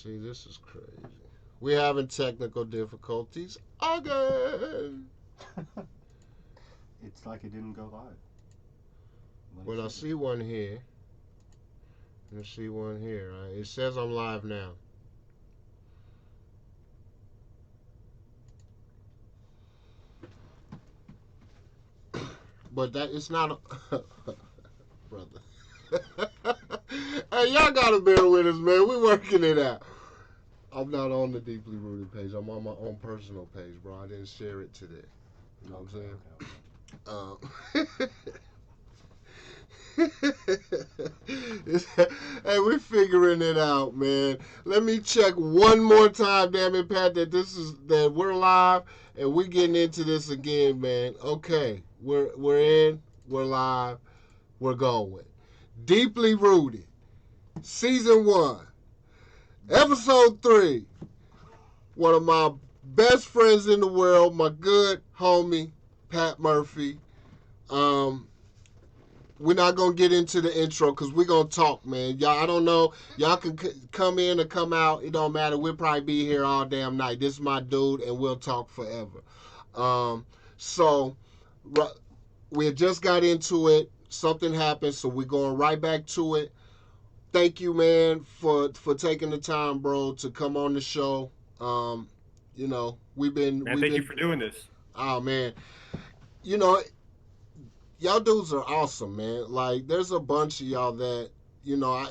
See, this is crazy. We're having technical difficulties again. It's like it didn't go live. Well, I see one here. I see one here. Right? It says I'm live now. But that it's not a brother. Hey, y'all gotta bear with us, man. We working it out. I'm not on the deeply rooted page. I'm on my own personal page, bro. I didn't share it today. You know what I'm saying? Hey, we're figuring it out, man. Let me check one more time, damn it, Pat, that we're live and we getting into this again, man. Okay, we're in, we're live, we're going. Deeply rooted, season 1, episode 3. One of my best friends in the world, my good homie, Pat Murphy. We're not gonna get into the intro because we're gonna talk, man. Y'all, I don't know. Y'all can come in or come out. It don't matter. We'll probably be here all damn night. This is my dude, and we'll talk forever. So we just got into it. Something happened, so we're going right back to it. Thank you, man, for taking the time, bro, to come on the show. You know, Thank you for doing this. Oh man, you know, y'all dudes are awesome, man. Like, there's a bunch of y'all that, you know,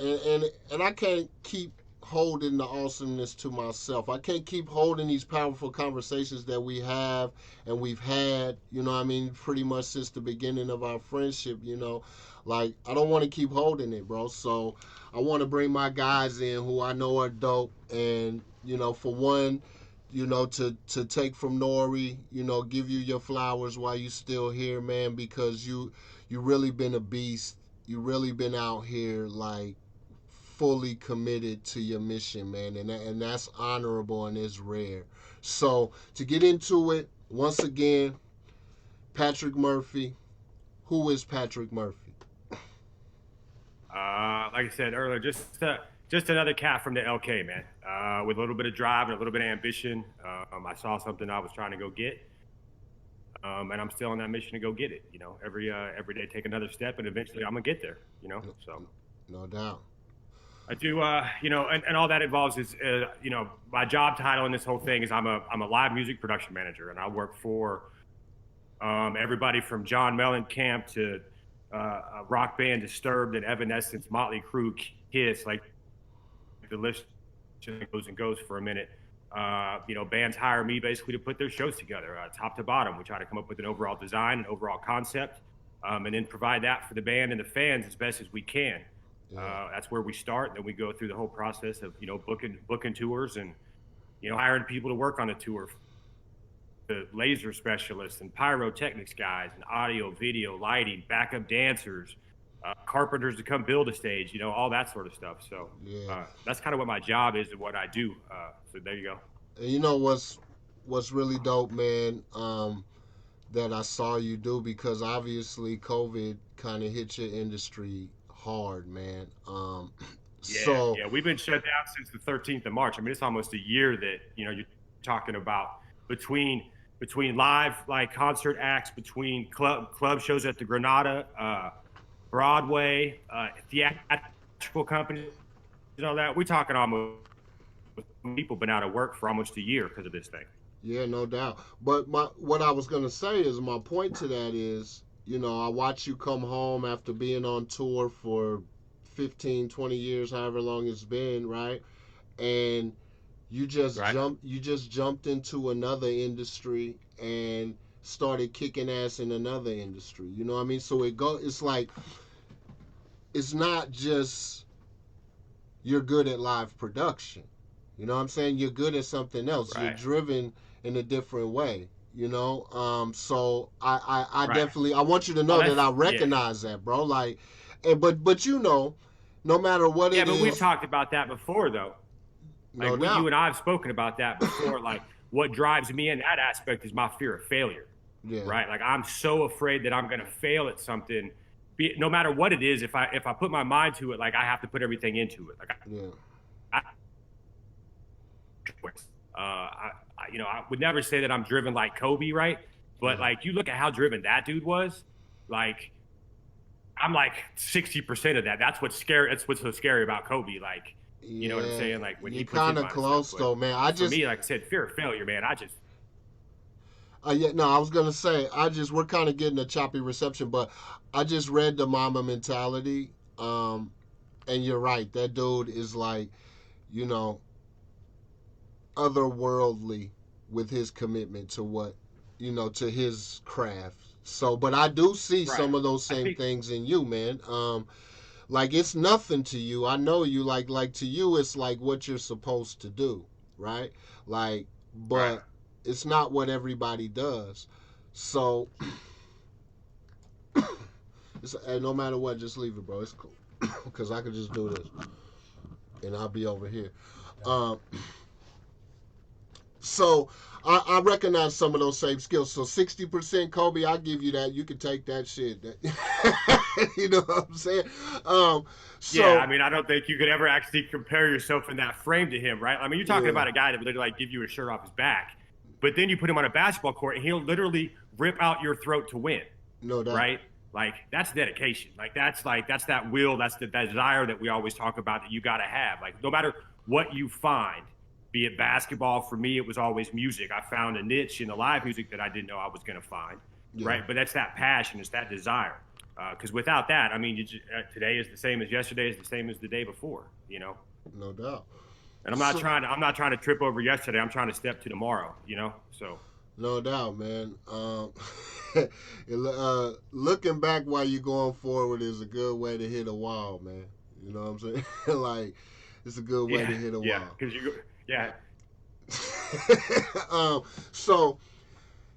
and I can't keep holding the awesomeness to myself. I can't keep holding these powerful conversations that we have and we've had, you know what I mean, pretty much since the beginning of our friendship, you know. Like, I don't want to keep holding it, bro. So I want to bring my guys in who I know are dope. And, you know, for one, you know, to take from Nori, you know, give you your flowers while you still here, man, because you really been a beast. You really been out here, like, fully committed to your mission, man, and that's honorable and it's rare. So to get into it, once again, Patrick Murphy. Who is Patrick Murphy? Like I said earlier, just another cat from the LK, man. With a little bit of drive and a little bit of ambition. I saw something I was trying to go get, and I'm still on that mission to go get it. You know, every day take another step, and eventually I'm gonna get there. You know, so no doubt. I do, you know, and all that involves is, you know, my job title in this whole thing is I'm a live music production manager, and I work for everybody from John Mellencamp to a rock band Disturbed and Evanescence, Motley Crue, Kiss, like the list goes and goes for a minute. You know, bands hire me basically to put their shows together, top to bottom. We try to come up with an overall design, an overall concept, and then provide that for the band and the fans as best as we can. Yeah. That's where we start. And then we go through the whole process of, you know, booking tours and, you know, hiring people to work on the tour. The laser specialists and pyrotechnics guys and audio, video, lighting, backup dancers, carpenters to come build a stage, you know, all that sort of stuff. So yeah. That's kind of what my job is and what I do. So there you go. And you know what's really dope, man, that I saw you do, because obviously COVID kind of hit your industry hard, man. Yeah, we've been shut down since the 13th of March. I mean, it's almost a year that, you know, you're talking about between live, like, concert acts, between club shows at the Granada, Broadway, theatrical companies, and all that. We're talking almost people been out of work for almost a year because of this thing. Yeah, no doubt. But what I was going to say is, my point to that is, you know, I watch you come home after being on tour for 15, 20 years, however long it's been, right? And you just jumped into another industry and started kicking ass in another industry. You know what I mean? So it's like, it's not just you're good at live production. You know what I'm saying? You're good at something else. Right. You're driven in a different way. You know, so I definitely, I want you to know that I recognize that, bro. Like, but you know, no matter what it is. Yeah, but we've talked about that before, though. Like, you and I have spoken about that before. Like, what drives me in that aspect is my fear of failure. Yeah. Right. Like, I'm so afraid that I'm going to fail at something, no matter what it is. If I put my mind to it, like, I have to put everything into it. Like, I would never say that I'm driven like Kobe, right? But like, you look at how driven that dude was. Like, I'm like 60% of that. That's what's scary. That's what's so scary about Kobe. Like, you know what I'm Yeah, saying? Like when you're he puts his kind of mind to stuff. close But though, man. I for just me, like I said, fear of failure, man. I just yeah, no, I was gonna say we're kind of getting a choppy reception, but I just read the Mamba mentality, and you're right. That dude is like, you know, otherworldly with his commitment to what, to his craft. So, but I do see right. some of those I same think things in you, man. Like it's nothing to you. I know you. Like to you, it's like what you're supposed to do, right? Like, right. but it's not what everybody does. So, hey, no matter what, just leave it, bro. It's cool because I could just do this and I'll be over here. Um, So I recognize some of those same skills. So 60% Kobe, I give you that. You can take that shit. You know what I'm saying? Um, Yeah, I so mean, I don't think you could ever actually compare yourself in that frame to him, right? I mean, you're talking yeah, about a guy that would literally like give you a shirt off his back, but then you put him on a basketball court and he'll literally rip out your throat to win, no doubt. right? Like that's dedication. That's that will, that's the desire that we always talk about that you got to have. Like no matter what you find, be it basketball, for me it was always music. I found a niche in the live music that I didn't know I was going to find, Yeah, right? But that's that passion, it's that desire. Because without that, I mean, today is the same as yesterday is the same as the day before, you know. no doubt. And So I'm not trying to trip over yesterday. I'm trying to step to tomorrow, you know. So no doubt, man. Looking back while you're going forward is a good way to hit a wall, man. You know what I'm saying? Like it's a good way to yeah, hit a yeah, wall. because yeah. So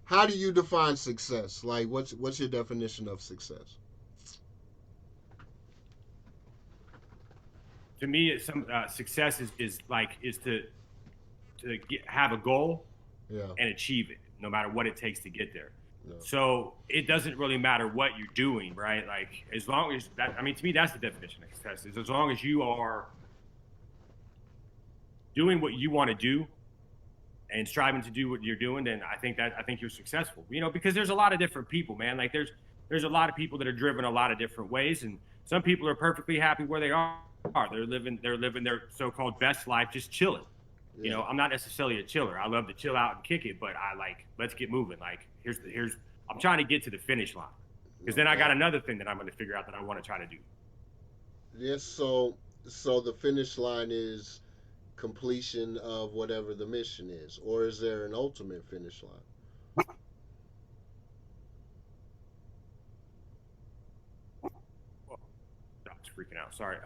how do you define success? Like, what's your definition of success? To me, it's some success is have a goal Yeah, and achieve it, no matter what it takes to get there. yeah, So it doesn't really matter what you're doing, right? Like as long as that, I mean, to me, that's the definition of success. Is as long as you are doing what you want to do and striving to do what you're doing, then I think you're successful. You know, because there's a lot of different people, man. Like there's a lot of people that are driven a lot of different ways, and some people are perfectly happy where they are. They're living their so-called best life, just chilling. You yeah. know, I'm not necessarily a chiller. I love to chill out and kick it, but I like let's get moving. Like here's I'm trying to get to the finish line because No then I got doubt. another thing that I'm going to figure out that I want to try to do. Yes. So the finish line is completion of whatever the mission is, or is there an ultimate finish line? Oh, I was freaking out. Sorry.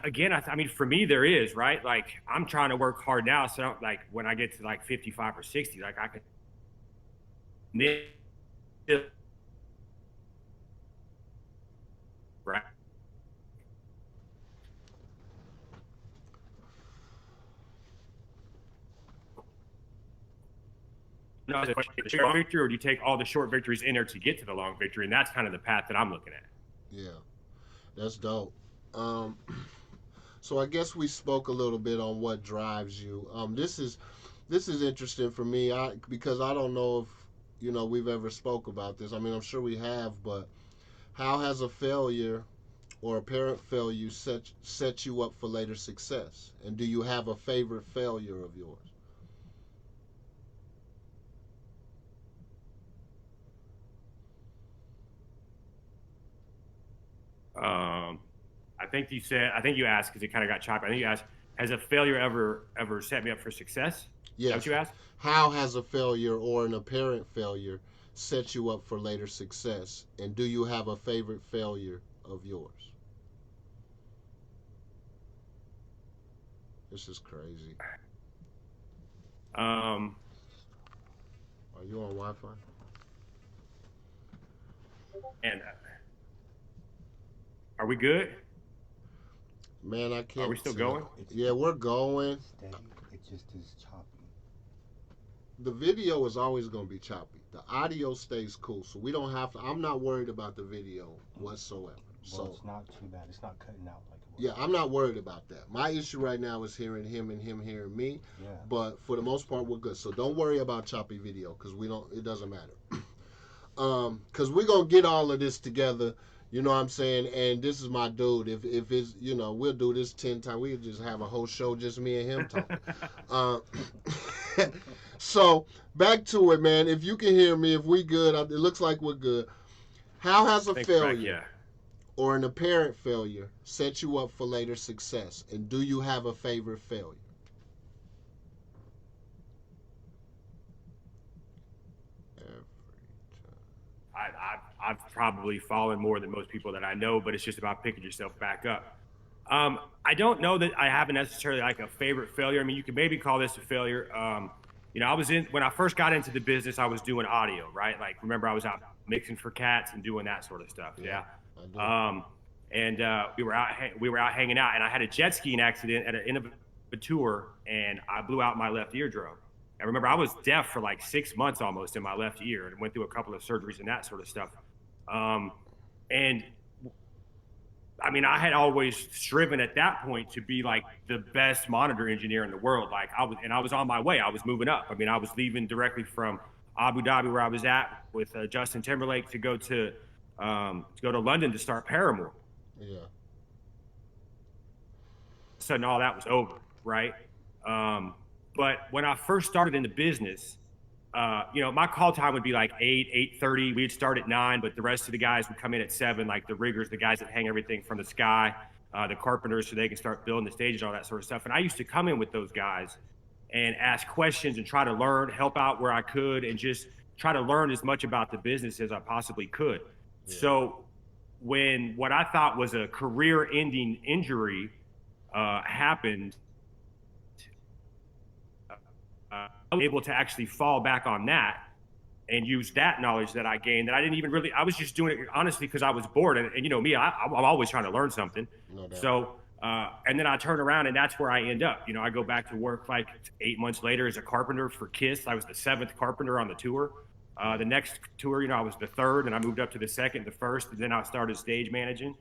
Again, I mean, for me, there is right. Like I'm trying to work hard now, so like when I get to like 55 or 60, like I can right. No, the question is, long victory, or do you take all the short victories in there to get to the long victory? And that's kind of the path that I'm looking at. Yeah, that's dope. Um, so I guess we spoke a little bit on what drives you. This is interesting for me. Because I don't know if we've ever spoke about this. I mean, I'm sure we have, but how has a failure or apparent failure set you up for later success? And do you have a favorite failure of yours? Um, I think you asked because it kind of got choppy. I think you asked, has a failure ever set me up for success? Is that what Yes. you asked? How has a failure or an apparent failure set you up for later success? And do you have a favorite failure of yours? This is crazy. Um, Are you on Wi-Fi? and are we good? Man, I Are we can't still tell. going? Yeah, we're going. Steady. It just is choppy. The video is always going to be choppy. The audio stays cool, so we don't have to. I'm not worried about the video whatsoever. Well, So it's not too bad. It's not cutting out like it was. yeah, I'm not worried about that. My issue right now is hearing him and him hearing me. Yeah. But for the most part, we're good. So don't worry about choppy video because we don't. It doesn't matter. Because we're gonna get all of this together. You know what I'm saying? And this is my dude. If it's we'll do this 10 times. We'll just have a whole show just me and him talking. Uh, so back to it, man. If you can hear me, if we good, it looks like we're good. How has a failure or an apparent failure set you up for later success? And do you have a favorite failure? I've probably fallen more than most people that I know, but it's just about picking yourself back up. I don't know that I have necessarily like a favorite failure. I mean, you could maybe call this a failure. I was when I first got into the business, I was doing audio, right? Like, remember, I was out mixing for cats and doing that sort of stuff. Yeah. We were out hanging out, and I had a jet skiing accident at the end of a tour, and I blew out my left eardrum. I remember I was deaf for like 6 months almost in my left ear, and went through a couple of surgeries and that sort of stuff. And I mean, I had always striven at that point to be like the best monitor engineer in the world. Like I was on my way. I was moving up. I mean, I was leaving directly from Abu Dhabi, where I was at with Justin Timberlake, to go to London to start Paramore. Yeah. Sudden, all that was over, right? But when I first started in the business, my call time would be like 8:30. We'd start at 9, but the rest of the guys would come in at 7, like the riggers, the guys that hang everything from the sky, the carpenters, so they can start building the stage and all that sort of stuff. And I used to come in with those guys and ask questions and try to learn, help out where I could, and just try to learn as much about the business as I possibly could. Yeah. So when what I thought was a career-ending injury happened, I was able to actually fall back on that and use that knowledge that I gained that I didn't even really, I was just doing it honestly because I was bored. And you know me, I'm always trying to learn something. No doubt. So, and then I turn around and that's where I end up. You know, I go back to work like 8 months later as a carpenter for KISS. I was the 7th carpenter on the tour. The next tour, I was the 3rd, and I moved up to the 2nd, the 1st, and then I started stage managing.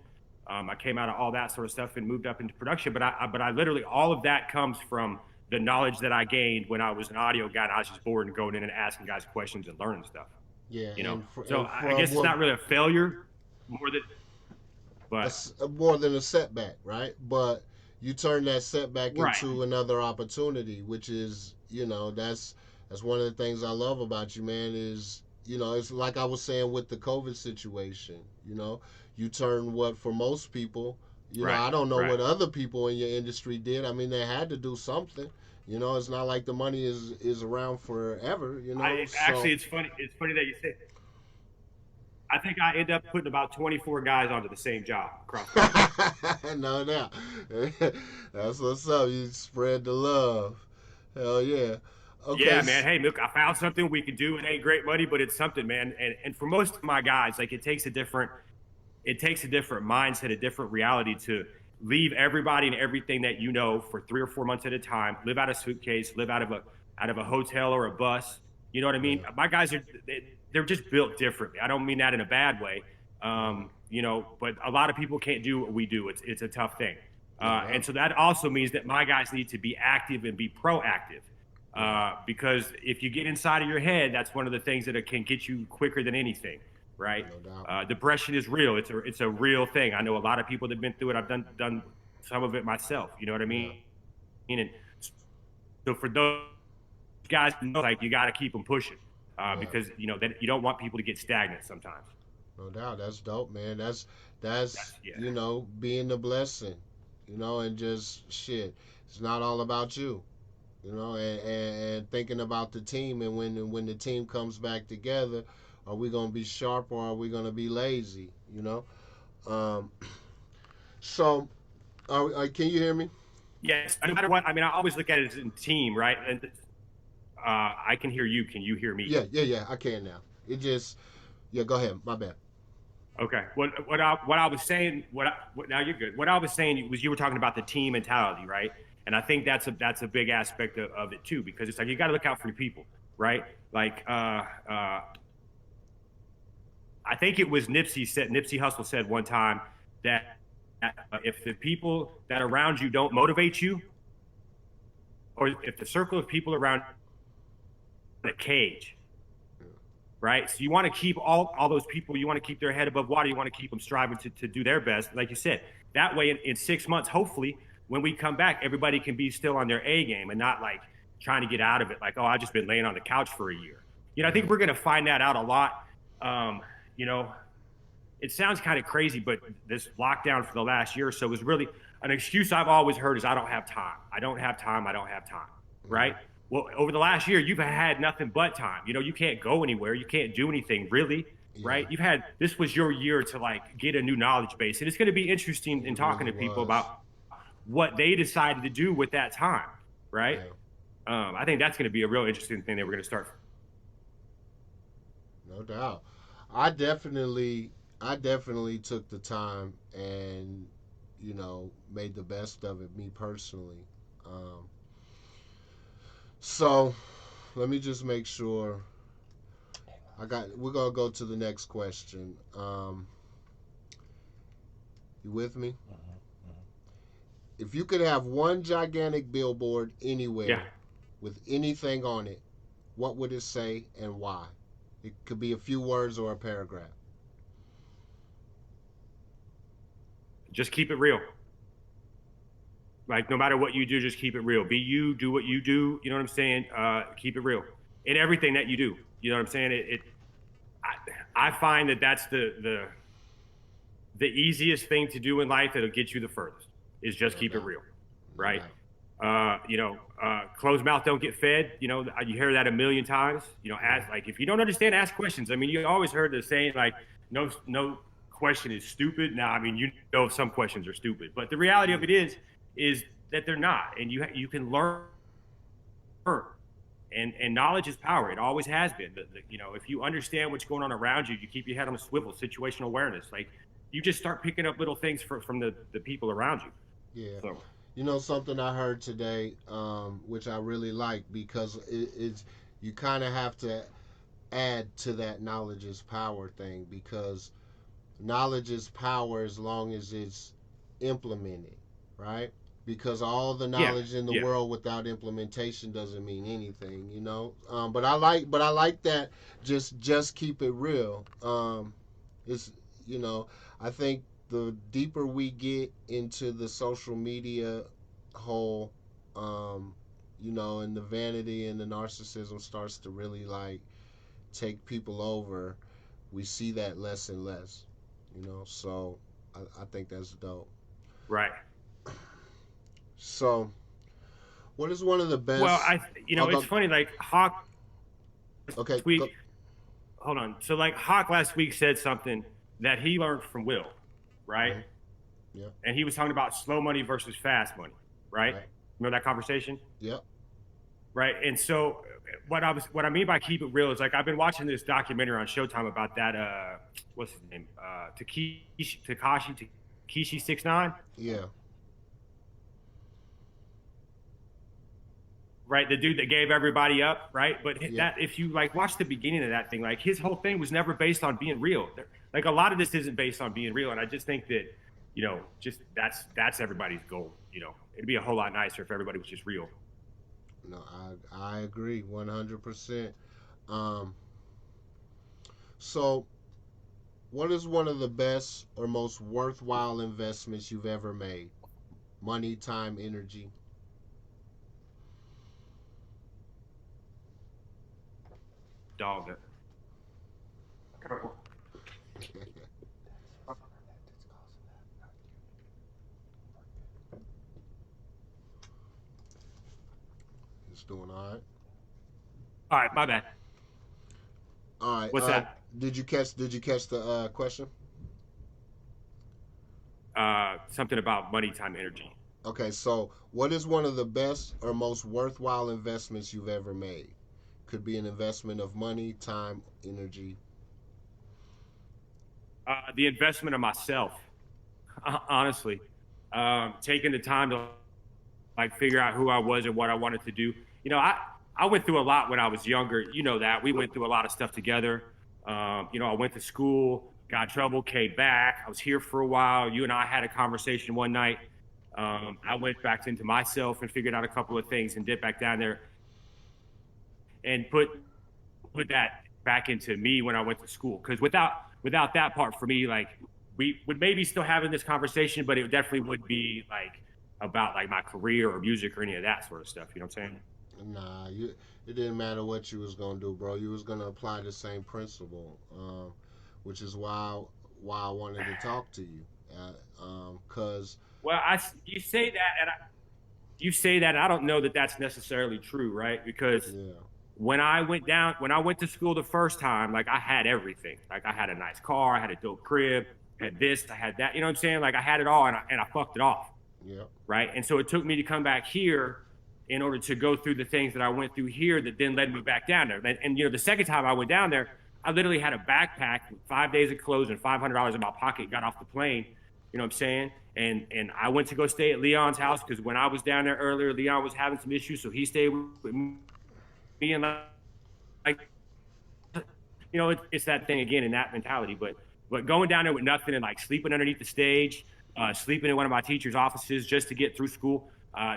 I came out of all that sort of stuff and moved up into production. But I literally, all of that comes from the knowledge that I gained when I was an audio guy and I was just bored and going in and asking guys questions and learning stuff. Yeah. So I guess it's not really a failure more than a setback, right? But you turn that setback into another opportunity, which is, that's one of the things I love about you, man, is, it's like I was saying with the COVID situation, you turn what for most people, I don't know what other people in your industry did. I mean, they had to do something. It's not like the money is around forever. Actually, it's funny. It's funny that you say it. I think I end up putting about 24 guys onto the same job across the No doubt. That's what's up. You spread the love. Hell yeah. Okay. Yeah, man. Hey, look, I found something we can do. It ain't great money, but it's something, man. And for most of my guys, like it takes a different mindset, a different reality to leave everybody and everything that for 3 or 4 months at a time, live out of a suitcase, live out of a hotel or a bus. You know what I mean? Yeah. My guys they're just built differently. I don't mean that in a bad way. But a lot of people can't do what we do. It's a tough thing. And so that also means that my guys need to be active and be proactive. Because if you get inside of your head, that's one of the things that can get you quicker than anything. Right. No doubt. Depression is real. It's a real thing. I know a lot of people that have been through it. I've done some of it myself. You know what I mean? Yeah. And so for those guys, like you got to keep them pushing because that you don't want people to get stagnant sometimes. No doubt. That's dope, man. That's being the blessing, and just shit. It's not all about you, and thinking about the team, and when the team comes back together. Are we going to be sharp or are we going to be lazy? So, can you hear me? Yes. No matter what, I mean, I always look at it as a team, right? And I can hear you. Can you hear me? Yeah. I can now. Go ahead. My bad. Okay. What I was saying, now you're good. What I was saying was you were talking about the team mentality, right? And I think that's a big aspect of it too, because it's like you got to look out for your people, right? Like, I think it was Nipsey Hussle said one time, that if the people that are around you don't motivate you, or if the circle of people around a cage, right? So you want to keep all those people, you want to keep their head above water, you want to keep them striving to do their best. Like you said, that way in 6 months, hopefully, when we come back, everybody can be still on their A game and not like trying to get out of it. Like, oh, I've just been laying on the couch for a year. You know, I think we're going to find that out a lot. You know, it sounds kind of crazy, but this lockdown for the last year or so was really an excuse I've always heard is I don't have time. I don't have time. I don't have time. Right. Well, over the last year, you've had nothing but time. You know, you can't go anywhere. You can't do anything really. Right. This was your year to like get a new knowledge base. And it's going to be interesting in talking to people about what they decided to do with that time. Right. I think that's going to be a real interesting thing that we're going to start. No doubt. I definitely took the time and, you know, made the best of it, me personally. So let me just make sure we're gonna go to the next question. You with me? If you could have one gigantic billboard anywhere with anything on it, what would it say and why? It could be a few words or a paragraph. Just keep it real. Like, no matter what you do, just keep it real. Be you, do what you do. You know what I'm saying? Keep it real in everything that you do. You know what I'm saying? I find that that's the easiest thing to do in life. That'll get you the furthest is just keep it real, right? You know, closed mouth don't get fed. You know, you hear that a million times. You know, ask, like, if you don't understand, ask questions. I mean, you always heard the saying, like, no question is stupid. Now, I mean, you know, some questions are stupid, but the reality of it is that they're not, and you can learn. And knowledge is power. It always has been. You know, if you understand what's going on around you, you keep your head on a swivel. Situational awareness, like you just start picking up little things from the people around you. Yeah. So. You know, something I heard today, which I really like, because it's you kind of have to add to that knowledge is power thing, because knowledge is power as long as it's implemented, right? Because all the knowledge in the world without implementation doesn't mean anything, you know. But I like that. Just keep it real. It's, you know, I think the deeper we get into the social media whole, you know, and the vanity and the narcissism starts to really like take people over, we see that less and less, you know. So I think that's dope. Right. So, what is one of the best? Well, it's funny. Like Hawk. Okay. Hold on. So, like Hawk last week said something that he learned from Will, right? Mm-hmm. Yeah. And he was talking about slow money versus fast money, right? Remember that conversation? Yep. Right. And so, what I mean by keep it real is like I've been watching this documentary on Showtime about that. What's his name? Tekashi 6ix9ine. Yeah. Right, the dude that gave everybody up, right? But that, if you like watch the beginning of that thing, like his whole thing was never based on being real. Like a lot of this isn't based on being real, and I just think that, you know, just that's everybody's goal. You know, it'd be a whole lot nicer if everybody was just real. No, I agree 100%. So, what is one of the best or most worthwhile investments you've ever made? Money, time, energy. Dog it. It's doing all right. All right, my bad. All right. What's that? Did you catch the question? Something about money, time, energy. Okay, so what is one of the best or most worthwhile investments you've ever made? Could be an investment of money, time, energy. The investment of myself, honestly, taking the time to like figure out who I was and what I wanted to do. You know, I went through a lot when I was younger. You know that we went through a lot of stuff together. You know, I went to school. got in trouble, came back. I was here for a while. You and I had a conversation one night. I went back into myself and figured out a couple of things and dipped back down there and put that back into me when I went to school. Because without that part for me, like we would maybe still having this conversation, but it definitely would be like about like my career or music or any of that sort of stuff. You know what I'm saying? Nah, it didn't matter what you was gonna do, bro. You was gonna apply the same principle, which is why I wanted to talk to you, cause Well, you say that, and you say that. I don't know that that's necessarily true, right? Because yeah, when I went to school the first time, like I had everything. Like I had a nice car, I had a dope crib, had this, I had that. You know what I'm saying? Like I had it all, and I fucked it off, yeah, right? And so it took me to come back here in order to go through the things that I went through here that then led me back down there. And you know, the second time I went down there, I literally had a backpack with 5 days of clothes and $500 in my pocket. Got off the plane, you know what I'm saying? And I went to go stay at Leon's house because when I was down there earlier, Leon was having some issues, so he stayed with me and like you know, it's that thing again in that mentality. But going down there with nothing and like sleeping underneath the stage, sleeping in one of my teacher's offices just to get through school,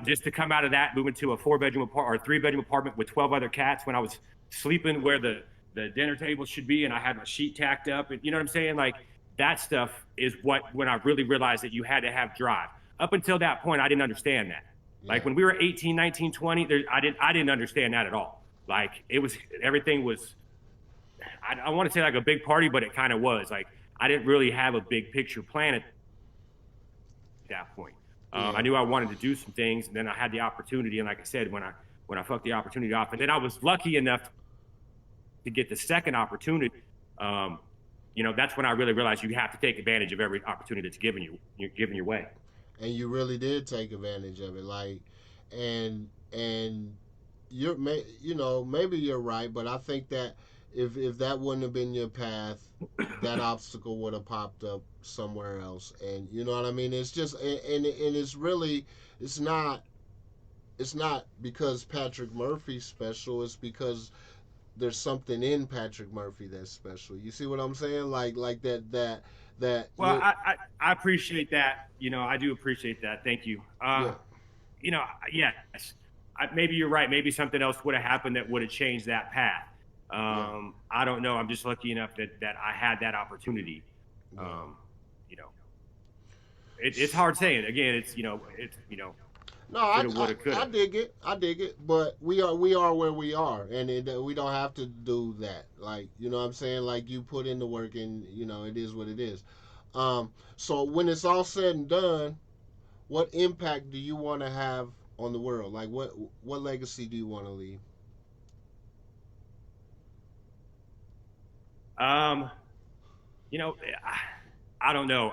just to come out of that, move into a 4-bedroom apartment or 3-bedroom apartment with 12 other cats when I was sleeping where the dinner table should be and I had my sheet tacked up, and you know what I'm saying? Like that stuff is what when I really realized that you had to have drive. Up until that point, I didn't understand that. yeah, Like when we were 18, 19, 20, I didn't understand that at all. Like it was everything was I want to say like a big party, but it kind of was. Like I didn't really have a big picture plan at that point. I yeah, knew I wanted to do some things, and then I had the opportunity. And like I said, when I fucked the opportunity off, and then I was lucky enough to get the second opportunity. Um, you know, that's when I really realized you have to take advantage of every opportunity that's given your way. and you really did take advantage of it, like, and you know, maybe you're right, but I think that if that wouldn't have been your path, that obstacle would have popped up somewhere else, and you know what I mean. It's just and it's really it's not it's not because Patrick Murphy's special. It's because there's something in Patrick Murphy that's special. You see what I'm saying? Like that Well, you're I appreciate that. You know, I do appreciate that. Thank you. yeah You know, yes, maybe you're right. Maybe something else would have happened that would have changed that path. yeah I don't know. I'm just lucky enough that I had that opportunity. yeah. Um, you know, it's hard saying. Again, it's No, shoulda, woulda, I coulda. dig it. I dig it. But we are where we are, and we don't have to do that. Like you know what I'm saying. Like you put in the work, and you know it is what it is. So when it's all said and done, what impact do you want to have on the world? Like what legacy do you want to leave? Um, you know, I don't know.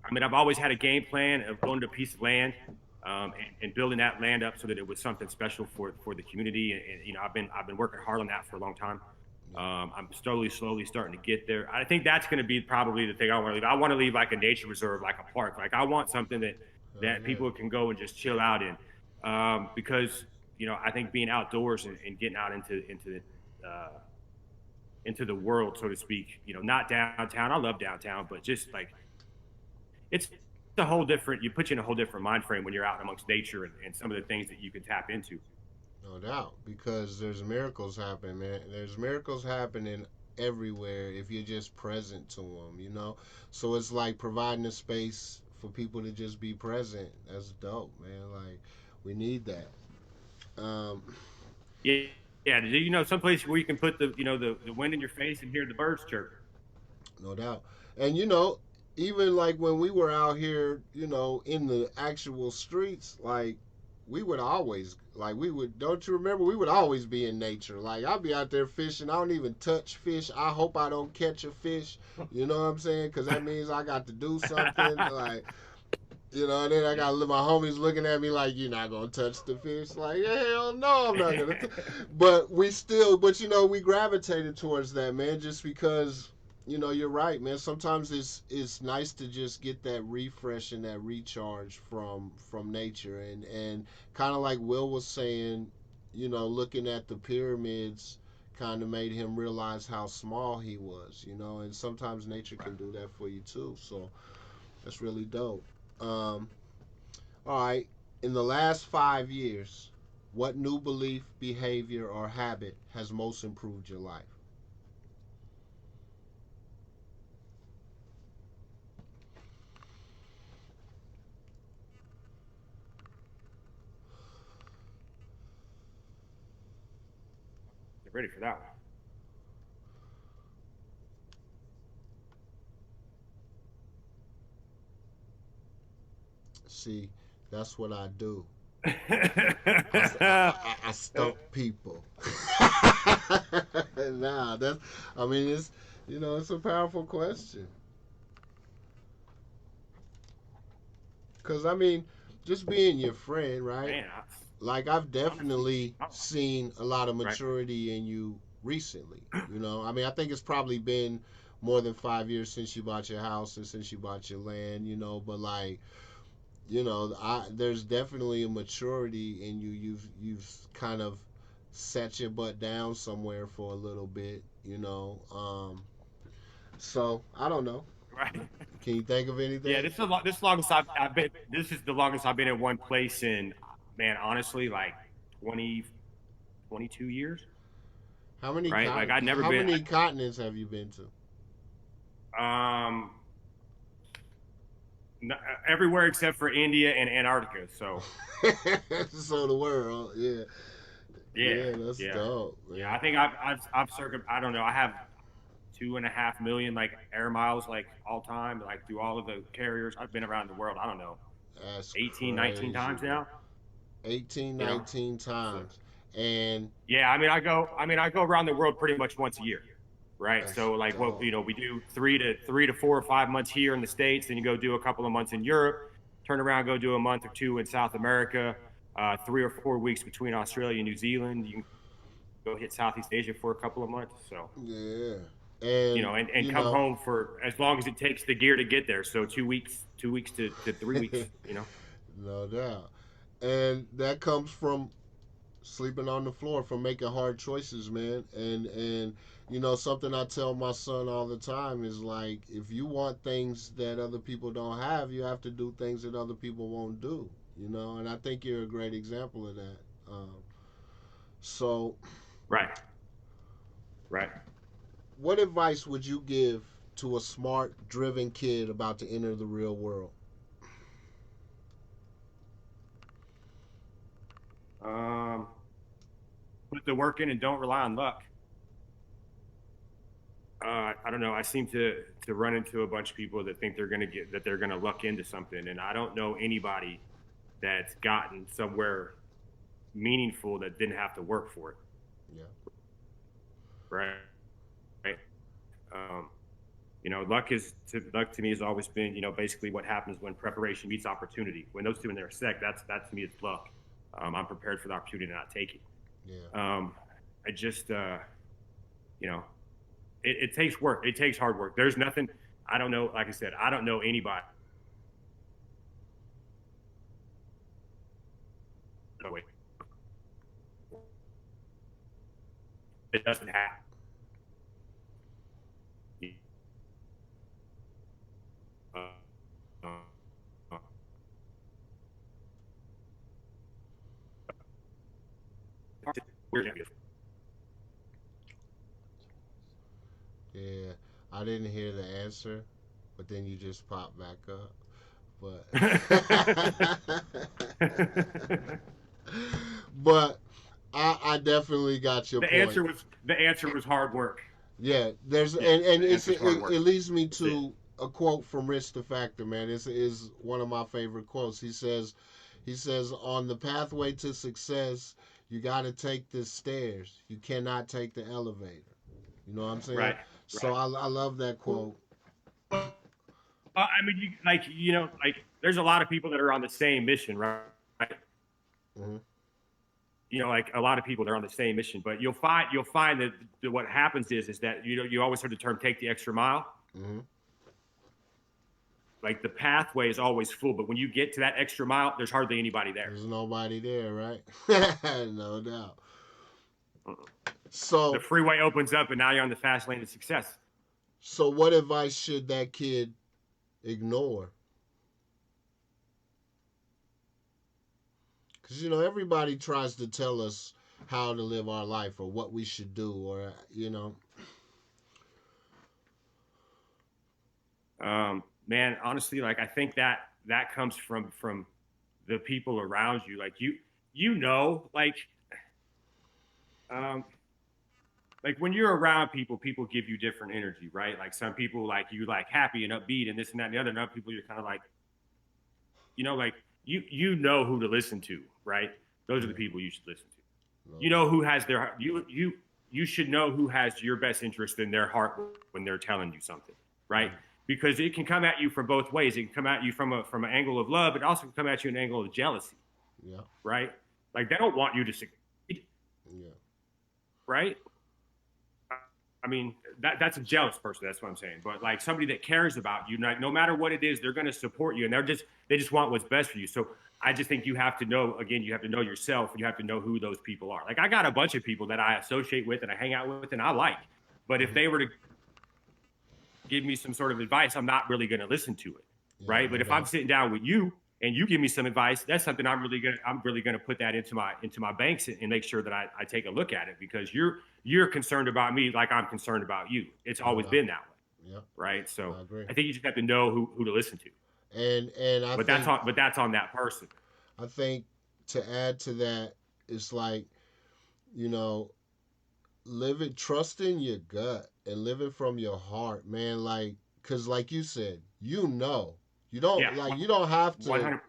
I mean, I've always had a game plan of owning a piece of land, and building that land up so that it was something special for the community. And you know, I've been working hard on that for a long time. I'm slowly starting to get there. I think that's going to be probably the thing I want to leave. I want to leave like a nature reserve, like a park. Like I want something that Yeah, people can go and just chill out in, because you know I think being outdoors and getting out uh, into the world, so to speak. You know, not downtown. I love downtown, but just like it's a whole different. You put you in a whole different mind frame when you're out amongst nature and some of the things that you can tap into. no doubt. Because there's miracles happening, man. There's miracles happening everywhere if you're just present to them. You know. So it's like providing a space for people to just be present. That's dope, man. Like we need that. Um, Yeah, yeah. You know, someplace where you can put the wind in your face and hear the birds chirp. No doubt. And you know, even like when we were out here, you know, in the actual streets, like we would always like we would don't you remember we would always be in nature. Like I'll be out there fishing. I don't even touch fish. I hope I don't catch a fish. You know what I'm saying? Cuz that means I got to do something like you know, and then I got my homies looking at me like, "You're not gonna touch the fish." Like, hell no, I'm not gonna. But we still, but you know, we gravitated towards that, man, just because, you know, you're right, man. Sometimes it's nice to just get that refresh and that recharge from nature, and kind of like Will was saying, you know, looking at the pyramids, kind of made him realize how small he was, you know. And sometimes nature can Right. do that for you too. So that's really dope. Um, all right. In the last 5 years, what new belief, behavior, or habit has most improved your life? Get ready for that one. See, that's what I do. I stump people. Nah, that's. I mean, it's it's a powerful question. Cause I mean, just being your friend, right? Man, Like I've honestly, definitely seen a lot of right. maturity in you recently. You know, I mean, I think it's probably been more than 5 years since you bought your house and since you bought your land. You know, but like there's definitely a maturity in you. You've kind of set your butt down somewhere for a little bit. So I don't know. Right. Can you think of Yeah, anything? this longest I've been. This is the longest I've been in one place in, man. Honestly, like 20, 22 years. Right. Like I'd never How been. many continents have you been Um, everywhere except for India and Antarctica. So to? So the world, yeah, yeah, yeah, that's yeah, dope, yeah. man. I think I've circum. I don't know. I have 2.5 million like air miles like all time like through all of the carriers. I've been around the world. I don't know, That's 18, 19 crazy, times man. now. 18, You know. 19 So times, and yeah, I go around the world pretty much once a year. Right. that's So like what dope. we do 3 to 4 or 5 months here in the States, then you go do a couple of months in Europe, turn around, go do a month or two in South America, 3 or 4 weeks between Australia and New Zealand. You can go hit Southeast Asia for a couple of months. So, Yeah, and and come home for as long as it takes the gear to get there. So 2 weeks, 2 weeks to 3 weeks. no doubt, and that comes from sleeping on the floor, from making hard choices, man. And something I tell my son all the time is like, if you want things that other people don't have, you have to do things that other people won't do. And I think you're a great example of that. So, Right. Right. what advice would you give to a smart, driven kid about to enter the real world? Um, put the work in and don't rely on luck. I don't know. I seem to run into a bunch of people that think they're gonna luck into something, and I don't know anybody that's gotten somewhere meaningful that didn't have to work for it. Yeah. Right. Right. Um, luck to me has always been basically what happens when preparation meets opportunity. When those two intersect, that to me is luck. I'm prepared for the opportunity to not take it. Yeah. I just you know it takes work. It takes hard work. There's nothing. I don't know. Like I said, I don't know anybody. No way. It doesn't happen. Uh, uh, weird. Yeah. I didn't hear the answer, but then you just popped back up. But but I definitely got your the point. answer was hard work. Yeah, there's Yeah, and the it's answer's hard it work. leads me That's it. to a quote from Rich the Factor, man. It's is one of my favorite quotes. He says on the pathway to success, you got to take the stairs. You cannot take the elevator. You know what I'm saying? Right. So Right. I love that quote. I mean, like there's a lot of people that are on the same mission, right? Hmm. Like a lot of people, they're on the same mission, but you'll find that what happens is that you always heard the term "take the extra mile." Hmm. Like the pathway is always full, but when you get to that extra mile, there's hardly anybody there. There's nobody there, right? No doubt. Uh-uh. So, the freeway opens up and now you're on the fast lane of success. so what advice should that kid ignore? Because, everybody tries to tell us how to live our life or what we should do or. Man, honestly, like I think that comes from the people around you. Like um, like when you're around people, people give you different energy, right? Like some people like you like happy and upbeat and this and that and the other. And other people you're kind of like, like you know who to listen to, right? Those are the people you should listen to. You know who has their you should know who has your best interest in their heart when they're telling you something, right? Because it can come at you from both ways. It can come at you from an angle of love, but also can come at you an angle of jealousy. Yeah. Right? Like they don't want you to succeed. Yeah. Right? I mean, that's a jealous person. That's what I'm saying. But like somebody that cares about you, like no matter what it is, they're going to support you, and they just want what's best for you. So I just think you have to know. Again, you have to know yourself, and you have to know who those people are. Like I got a bunch of people that I associate with and I hang out with and I like, but if they were to give me some sort of advice, I'm not really going to listen to it, right? But if I'm sitting down with you and you give me some advice, that's something I'm really going to put that into my banks and make sure that I take a look at it, because you're concerned about me like I'm concerned about you. It's always been that way, right? So I think you just have to know who to listen to. And that's on that person. I think to add to that, it's like, trusting your gut and living from your heart, man. Like, cause like you said, you don't you don't have to 100%.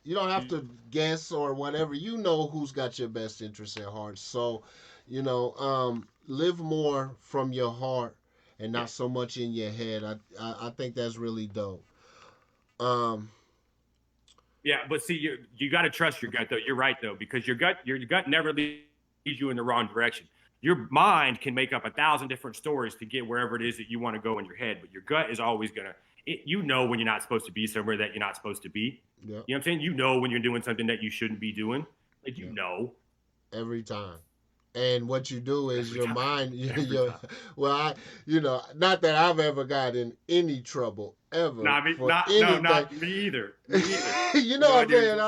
you don't have to guess or whatever. You know who's got your best interest at heart. So, live more from your heart and not so much in your head. I think that's really dope. Yeah, but see, you got to trust your gut though. You're right though, because your gut never leads you in the wrong direction. Your mind can make up 1,000 different stories to get wherever it is that you want to go in your head, but your gut is always gonna. When you're not supposed to be somewhere that you're not supposed to be. Yep. You know what I'm saying? You know when you're doing something that you shouldn't be doing. Like know. Every time. And what you do is your mind. Not that I've ever got in any trouble ever. Not me either. You know what I'm saying?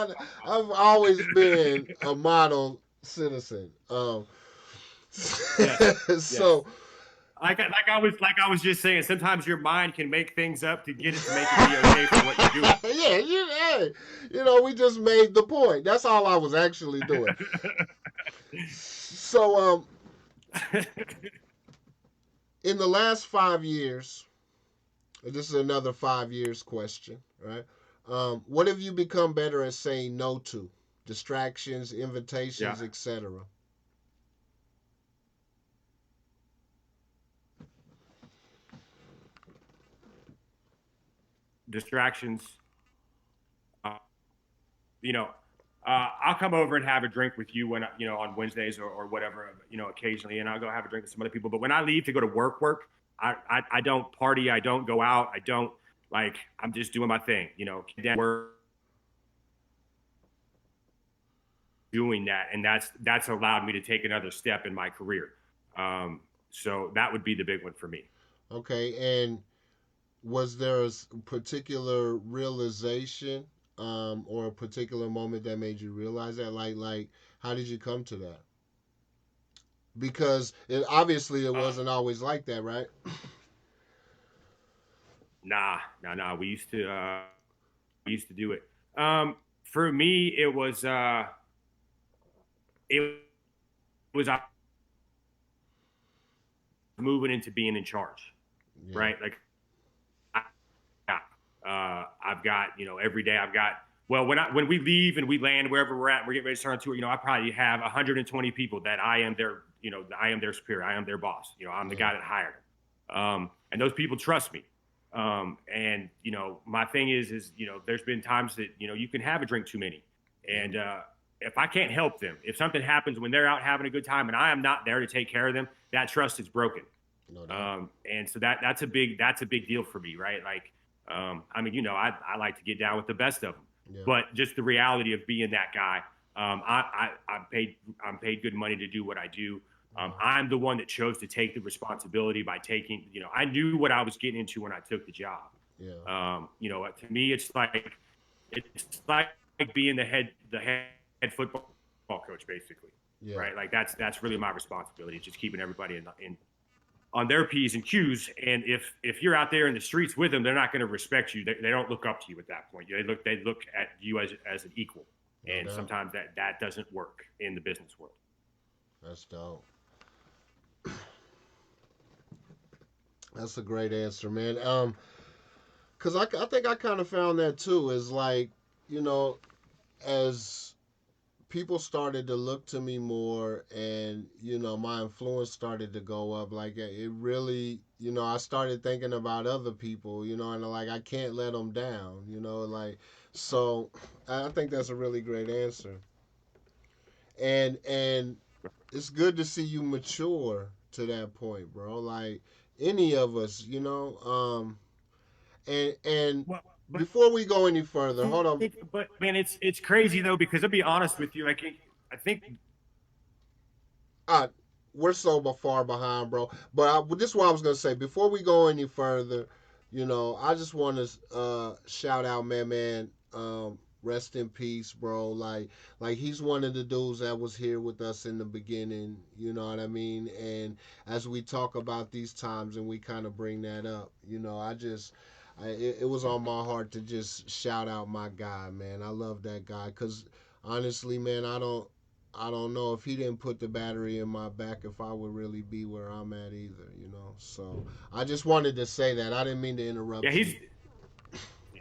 I've always been a model citizen. So, like I was just saying, sometimes your mind can make things up to get it to make it be okay for what you're doing. We just made the point. That's all I was actually doing. So, in the last 5 years, this is another 5 years question, right? What have you become better at saying no to? Distractions, invitations, etc. Distractions. I'll come over and have a drink with you when on Wednesdays or whatever, occasionally, and I'll go have a drink with some other people. But when I leave to go to work, I don't party, I don't go out, I don't I'm just doing my thing, work, doing that, and that's allowed me to take another step in my career. So that would be the big one for me. Okay, and was there a particular realization or a particular moment that made you realize that? Like how did you come to that? Because obviously it wasn't always like that, right? Nah. We used to do it. For me, it was moving into being in charge, right? Like, I've got, every day I've got, when we leave and we land wherever we're at, we're getting ready to start on tour, I probably have 120 people that I am their superior. I am their boss. I'm the guy that hired them. And those people trust me. And, my thing is, there's been times that, you can have a drink too many. And, if I can't help them, if something happens when they're out having a good time and I am not there to take care of them, that trust is broken. No. And so that's a big deal for me, right? Like, I like to get down with the best of them, but just the reality of being that guy, I'm paid good money to do what I do. I'm the one that chose to take the responsibility by taking, I knew what I was getting into when I took the job. Yeah. To me, it's like being the head football coach, basically. Yeah. Right. Like that's really my responsibility. Just keeping everybody in on their P's and Q's. And if you're out there in the streets with them, they're not going to respect you. They don't look up to you at that point. They look at you as an equal. And sometimes that doesn't work in the business world. That's dope. That's a great answer, man. Cause I think I kind of found that too. Is like, as people started to look to me more, and my influence started to go up. Like it really, I started thinking about other people, and like I can't let them down, like so. I think that's a really great answer, and it's good to see you mature to that point, bro. Like any of us, and Well, but before we go any further, hold on. but man, it's crazy though, because I'll be honest with you, like I think Uh, we're so far behind, bro. But this is what I was gonna say. Before we go any further, I just want to shout out, man. Rest in peace, bro. Like he's one of the dudes that was here with us in the beginning. You know what I mean? And as we talk about these times, and we kind of bring that up, it was on my heart to just shout out my guy, man. I love that guy because honestly, man, I don't know if he didn't put the battery in my back if I would really be where I'm at either, So I just wanted to say that. I didn't mean to interrupt. yeah, you. he's. Yeah.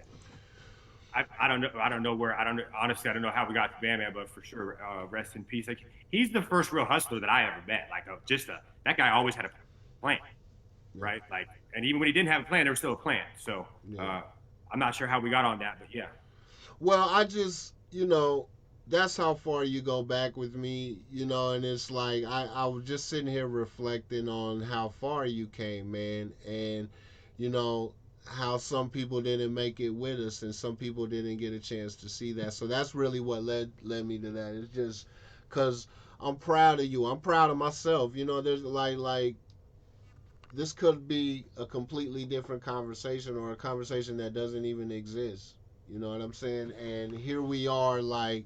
I don't know. I don't know where. I don't honestly. I don't know how we got to Bam Man, but for sure, rest in peace. Like he's the first real hustler that I ever met. Like that guy always had a plan, right? Like, and even when he didn't have a plan, there was still a plan. So I'm not sure how we got on that, but yeah. Well, I just that's how far you go back with me, and it's like I was just sitting here reflecting on how far you came, man, and how some people didn't make it with us and some people didn't get a chance to see that. So that's really what led me to that. It's just because I'm proud of you. I'm proud of myself. There's like this could be a completely different conversation or a conversation that doesn't even exist. You know what I'm saying? And here we are, like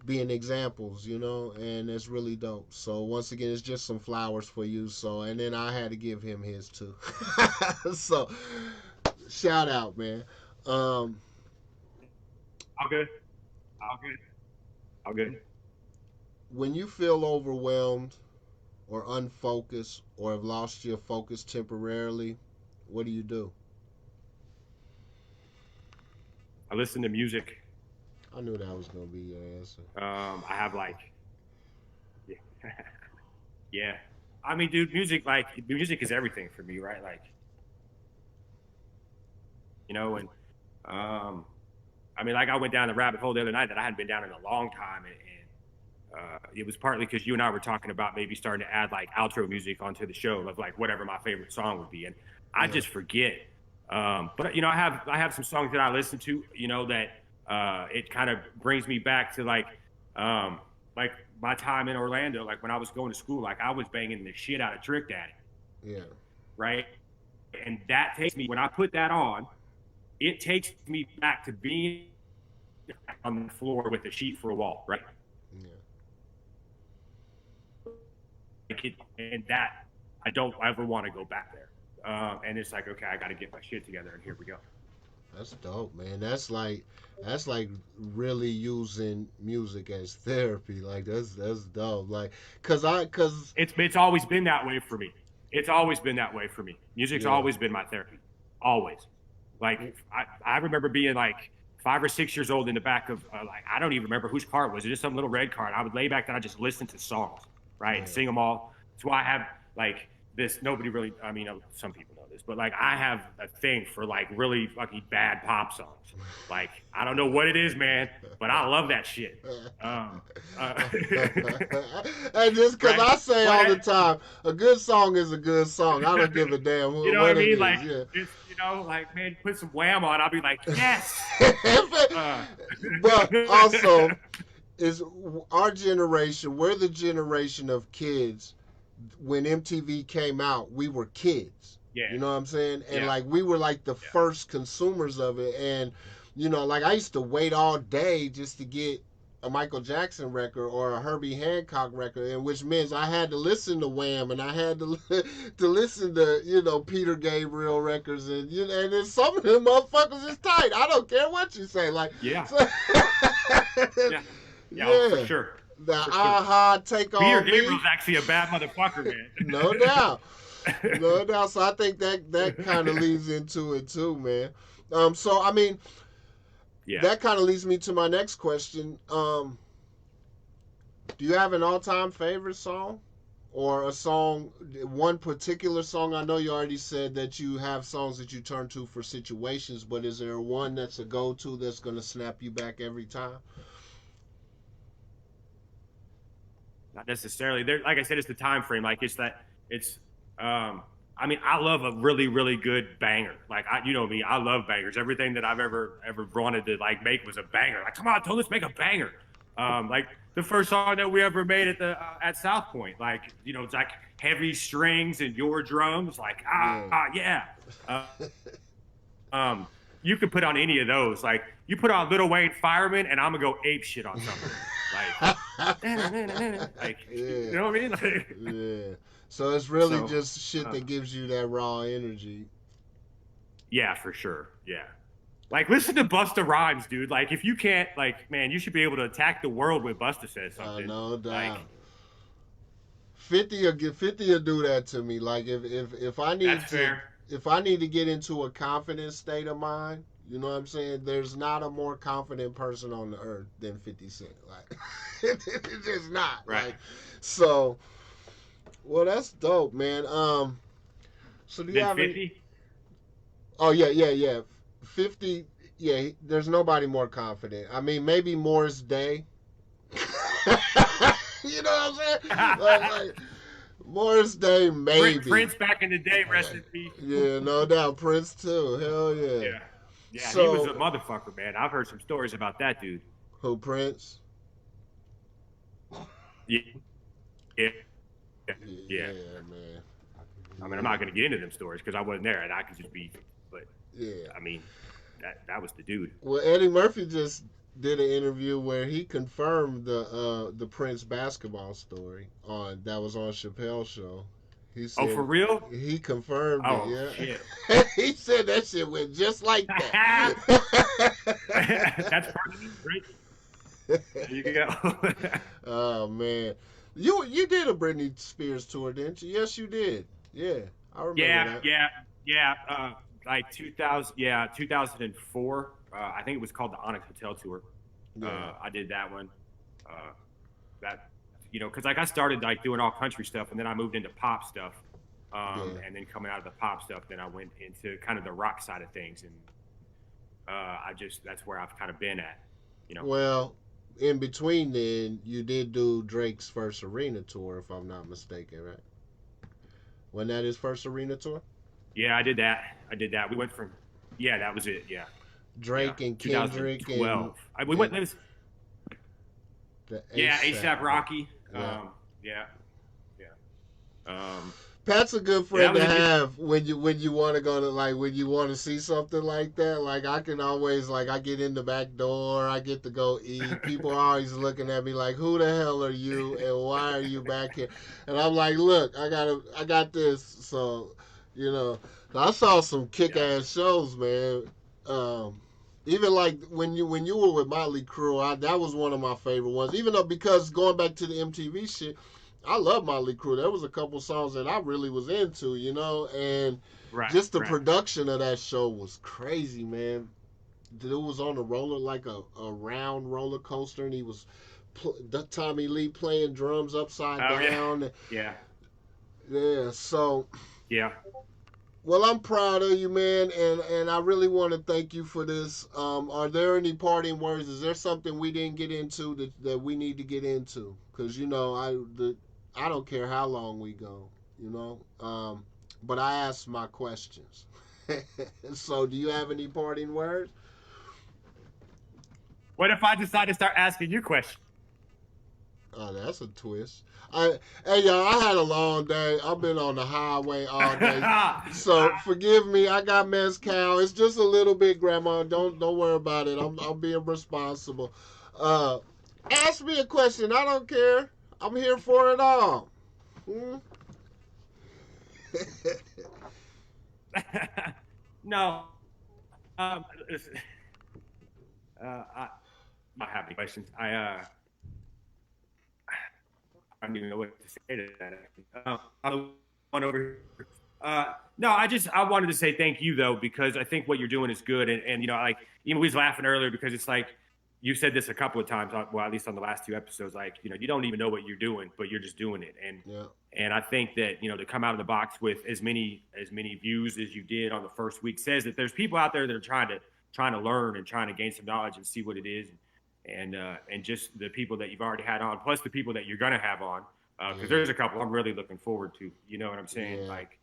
being examples, and it's really dope. So once again, it's just some flowers for you. So, and then I had to give him his too. So shout out, man. Um, All good. All good. All good. when you feel overwhelmed or unfocused or have lost your focus temporarily, what do you do? I listen to music. I knew that was gonna be your answer. I have yeah. Yeah. I mean, dude, music is everything for me, right? Like, and I mean, like I went down the rabbit hole the other night that I hadn't been down in a long time, and it was partly because you and I were talking about maybe starting to add like outro music onto the show of like whatever my favorite song would be, and I just forget. But I have some songs that I listen to, that it kind of brings me back to like my time in Orlando, like when I was going to school, like I was banging the shit out of Trick Daddy. Yeah. Right. And that takes me, when I put that on, it takes me back to being on the floor with a sheet for a wall. Right. Yeah. And that I don't ever want to go back there. And it's like, okay, I got to get my shit together, and here we go. That's dope, man. That's like really using music as therapy. Like that's dope. Like, cause it's always been that way for me. It's always been that way for me. Music's always been my therapy. Always. Like I remember being like 5 or 6 years old in the back of like, I don't even remember whose car it was. It was just some little red car. And I would lay back and I just listen to songs, right? And sing them all. That's why I have like this. Nobody really, I mean, some people know this, but like I have a thing for like really fucking bad pop songs. Like, I don't know what it is, man, but I love that shit. And just because I say all the time, a good song is a good song. I don't give a damn you know what I mean? Is. Like, yeah. Like, man, put some Wham on, I'll be like, yes. But also, is our generation. We're the generation of kids. When MTV came out, we were kids. Yeah. You know what I'm saying? And Yeah. like we were like the Yeah. first consumers of it. And like I used to wait all day just to get a Michael Jackson record or a Herbie Hancock record, and which means I had to listen to Wham and I had to to listen to Peter Gabriel records, and and then some of them motherfuckers is tight. I don't care what you say, like Yeah. so, Yeah. Yeah. Oh, for sure. The For sure. aha, take Peter on me. Gabriel's actually a bad motherfucker, man. No doubt. No doubt. So I think that kind of leads into it too, man. So I mean, Yeah. that kind of leads me to my next question. Do you have an all-time favorite song, or a song, one particular song? I know you already said that you have songs that you turn to for situations, but is there one that's a go-to that's gonna snap you back every time? Not necessarily. There, like I said, it's the time frame. Like it's. I mean, I love a really, really good banger. Like you know me, I love bangers. Everything that I've ever wanted to like make was a banger. Like, come on, Tone, let's make a banger. Like the first song that we ever made at South Point. Like, it's like heavy strings and your drums. Like yeah. You could put on any of those. Like you put on Lil Wayne Fireman, and I'm gonna go ape shit on something. Like, you know what I mean? Like, Yeah. So it's really just shit that gives you that raw energy. Yeah, for sure. Yeah. Like, listen to Busta Rhymes, dude. Like, if you can't, like, man, you should be able to attack the world when Busta says something. No doubt. Like, 50 will do that to me. Like if I need that's fair. if I need to get into a confident state of mind, you know what I'm saying? There's not a more confident person on the earth than 50 Cent. Like it's just not. Right. Like, so, well, that's dope, man. So do you have 50? any? Oh yeah. 50. Yeah, there's nobody more confident. I mean, maybe Morris Day. You know what I'm saying? Like Morris Day, maybe. Prince back in the day, rest in peace. Yeah, no doubt. Prince too. Hell yeah. Yeah. Yeah, So, he was a motherfucker, man. I've heard some stories about that dude. Who, Prince? Yeah. Yeah. Yeah, man. I mean, I'm not going to get into them stories because I wasn't there, and I could just be. But yeah, I mean, that was the dude. Well, Eddie Murphy just did an interview where he confirmed the Prince basketball story that was on Chappelle's show. He said, for real? He confirmed it. Yeah. Shit. He said that shit went just like that. That's perfect. Right? There you go. Oh man, you did a Britney Spears tour, didn't you? Yes, you did. Yeah, I remember that. Yeah. Like 2004. I think it was called the Onyx Hotel Tour. Yeah. I did that one. Because like I started like doing all country stuff, and then I moved into pop stuff. And then coming out of the pop stuff, then I went into kind of the rock side of things, and that's where I've kind of been at. Well, in between then, you did do Drake's first arena tour, if I'm not mistaken, right? Wasn't that his first arena tour? Yeah, I did that. We went from, that was it. Yeah. Drake and Kendrick 2012. We went. A$AP Rocky. Yeah. Pat's a good friend to have when you want to go to when you want to see something like that. Like I can always I get in the back door, I get to go eat. People are always looking at me like, "Who the hell are you and why are you back here?" And I'm like, "Look, I got this." So, I saw some kick-ass shows, man. Even like when you were with Motley Crue, that was one of my favorite ones. Even though because going back to the MTV shit. I love Motley Crue. There was a couple songs that I really was into, and just the production of that show was crazy, man. It was on a roller, like a round roller coaster, and he was Tommy Lee playing drums upside down. Yeah. Yeah. So. Yeah. Well, I'm proud of you, man, and I really want to thank you for this. Are there any parting words? Is there something we didn't get into that we need to get into? Because I don't care how long we go, but I ask my questions. So, do you have any parting words? What if I decide to start asking you questions? Oh, that's a twist. Hey y'all, I had a long day. I've been on the highway all day, so forgive me. I got mezcal. It's just a little bit, Grandma. Don't worry about it. I'm being responsible. Uh, Ask me a question. I don't care. I'm here for it all. Hmm? No. Um, I not have any questions. I don't even know what to say to that. I'm the one over here. No, I wanted to say thank you though, because I think what you're doing is good, and you know, like even we was laughing earlier because it's like you said this a couple of times, well, at least on the last two episodes, like you know, you don't even know what you're doing, but you're just doing it, and Yeah. and I think that you know to come out of the box with as many views as you did on the first week says that there's people out there that are trying to learn and trying to gain some knowledge and see what it is, and just the people that you've already had on, plus the people that you're gonna have on, because there's a couple I'm really looking forward to. You know what I'm saying? Yeah. Like,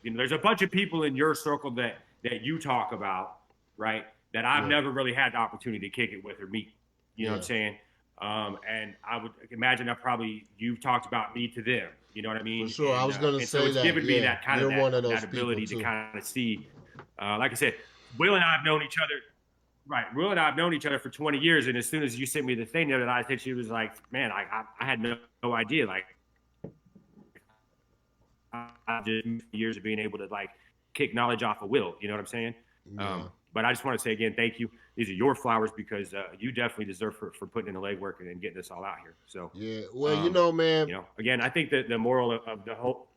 you know, there's a bunch of people in your circle that you talk about, right? That I've never really had the opportunity to kick it with or meet. You know what I'm saying? And I would imagine that probably you've talked about me to them. You know what I mean? For sure. I was going to say so it's that. given me that kind You're of one of those that ability people, to too. kind of see. Like I said, Will and I have known each other. Right, Will and I have known each other for 20 years, and as soon as you sent me the thing the other night, I think she was like, "Man, I had no idea." Like, I just years of being able to like kick knowledge off of Will. You know what I'm saying? Yeah. But I just want to say again, thank you. These are your flowers because you definitely deserve for putting in the legwork and getting this all out here. So Yeah. Well, you know, man. you know, again, I think that the moral of the whole.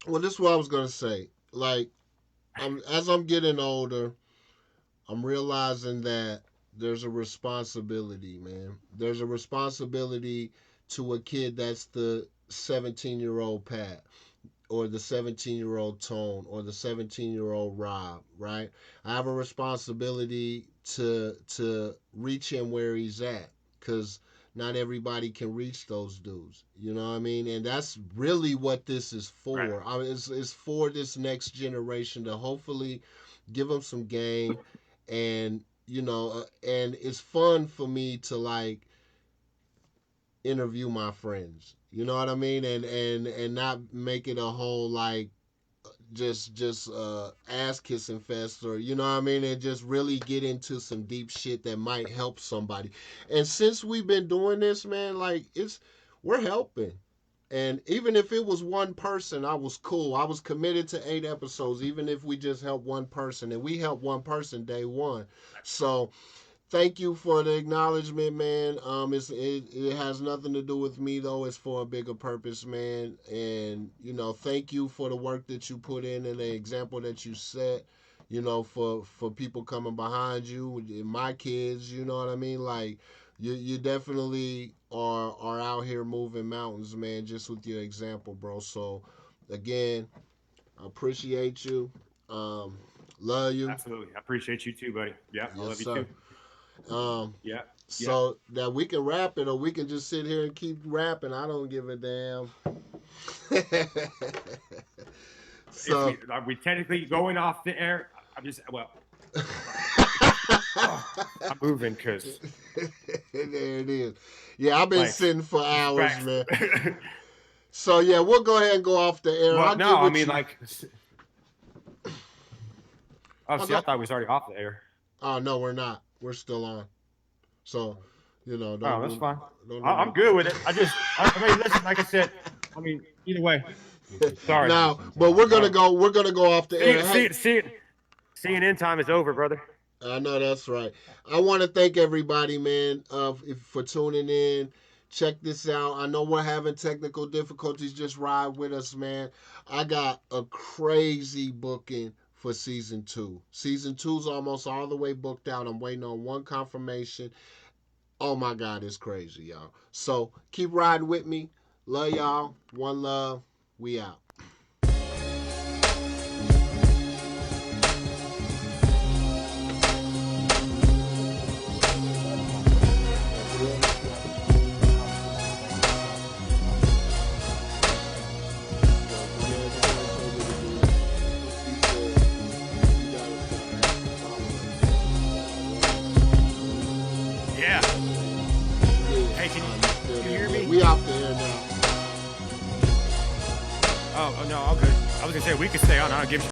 Well, this is what I was going to say. Like, as I'm getting older, I'm realizing that there's a responsibility, man. There's a responsibility to a kid that's the 17-year-old Pat or the 17-year-old Tone or the 17-year-old Rob, right? I have a responsibility to reach him where he's at cuz not everybody can reach those dudes. You know what I mean? And that's really what this is for. Right. I mean, it's for this next generation to hopefully give them some game and you know and it's fun for me to like interview my friends, you know what I mean, and not make it a whole like just ass kissing fest, or you know what I mean, and just really get into some deep shit that might help somebody. And since we've been doing this, man, like we're helping. And even if it was one person, I was cool. I was committed to 8 episodes, even if we just helped one person. And we helped one person day one. So thank you for the acknowledgement, man. It has nothing to do with me though. It's for a bigger purpose, man. And you know, thank you for the work that you put in and the example that you set. You know, for people coming behind you, my kids. You know what I mean? Like, you definitely are out here moving mountains, man. Just with your example, bro. So, again, I appreciate you. Love you. Absolutely, I appreciate you too, buddy. Yeah, I love you sir. too. Yeah. So that we can rap it, or we can just sit here and keep rapping. I don't give a damn. So Are we technically going off the air? I'm just I'm moving because there it is. Yeah, I've been like, sitting for hours, facts. man. So yeah, we'll go ahead and go off the air. Well, no, I mean you. like. Oh, see, I thought we was already off the air. Oh no, we're not. We're still on. So, you know, don't. That's fine. I'm good with it. I mean, listen, like I said, I mean, either way. Sorry. Now, but we're gonna go. We're gonna go off the air. CNN time is over, brother. I know that's right. I want to thank everybody, man, for tuning in. Check this out. I know we're having technical difficulties. Just ride with us, man. I got a crazy booking for season 2. Season 2's almost all the way booked out. I'm waiting on one confirmation. Oh my God, it's crazy, y'all. So keep riding with me. Love y'all. One love. We out. Yeah. Hey, can you I said, we can stay on. I don't give a